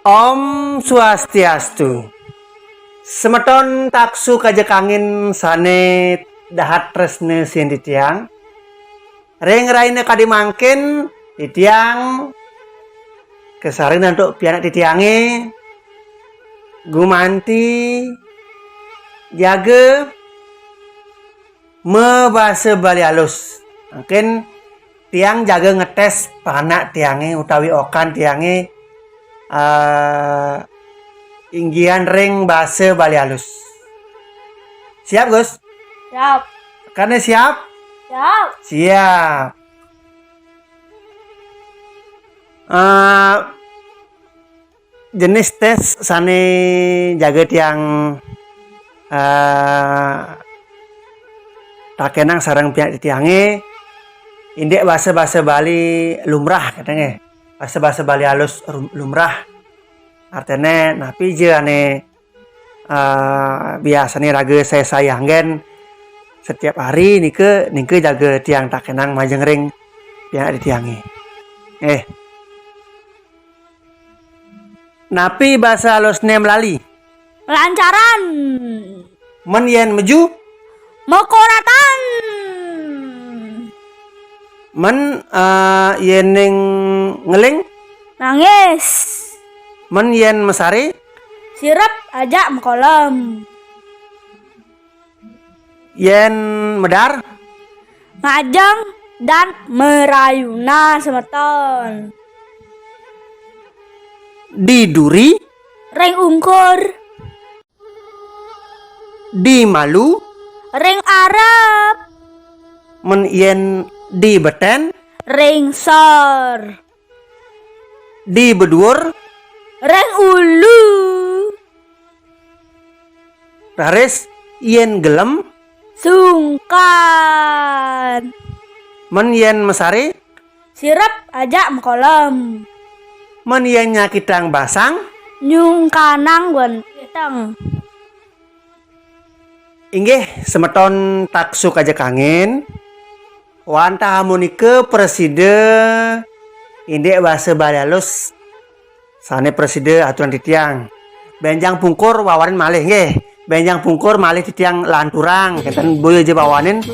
Om Swastiastu. Semeton taksu kajak angin sane dahat tresne sien titiang. Reng raine kadimangkin titiang kesaring nantuk pianak titiange gumanti jaga mebase bali alus. Mungkin tiang jaga ngetes panak tiange utawi okan tiange inggian ring base bali halus. Siap, Gus? Siap. Karena siap? Siap. Siap. Jenis tes sane jaga tiang takenang sarang pihak tiange indek bahasa Bali lumrah katanya. Bahasa Bali halus lumrah. Artinya napi je ane biasanya raga saya sayangkan setiap hari nike jaga tiang tak kenang majeng ring yang ada tiangi. Napi bahasa halusnya melali. Lancaran. Men yen meju. Mekoratan. Men yen ning ngeling. Nangis. Men yen mesari. Sirap ajak mekolam. Yen medar. Ngajeng dan merayuna semeton. Diduri. Ring ungkur. Di malu. Ring arep. Men yen di beten. Ring sor. Di bedur. Ring ulu. Raris yen gelem. Sungkan. Men yen mesari. Sirap ajak mekolam. Men yen nyakitang basang. Nyungkanang genteng. Inggih semeton taksu kajak angin. Wanta hamunike preside indek bahasa Bali halus sane preside aturan titiang. Benjang pungkur wawanin malih nggih. Benjang pungkur malih titiang lanturang. Kenten boyo je bawanin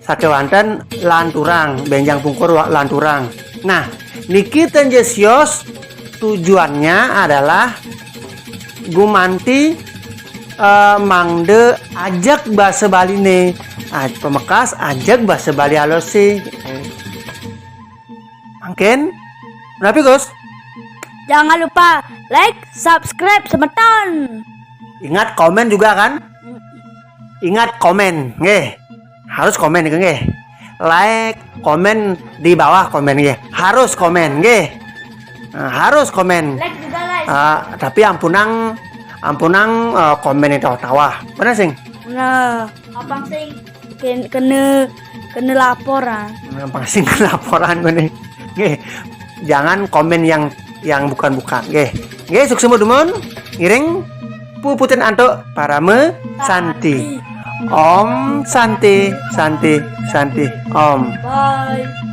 sakewanten lanturang. Benjang pungkur lanturang. Nah, niki tenjesios tujuannya adalah gumanti mangde ajak bahasa Bali nih. Pemekas ajak bahasa Bali halus sih. Mungkin berapa, Gus? Jangan lupa like, subscribe, semeton. Ingat komen juga kan? Ingat komen, nggih. Harus komen nggih. Like, komen di bawah komen nggih. Harus komen nggih. Nah, harus komen. Like juga guys. Tapi ampunang komen itu tawa. Benar sing? Nah, abang sing kena laporan. Gampang sing laporan gue nih. Jangan komen yang bukan-bukan. Nggih, sukses mudamun. Ngiring puputin antuk parame santi. Om santi santi santi. Om. Bye.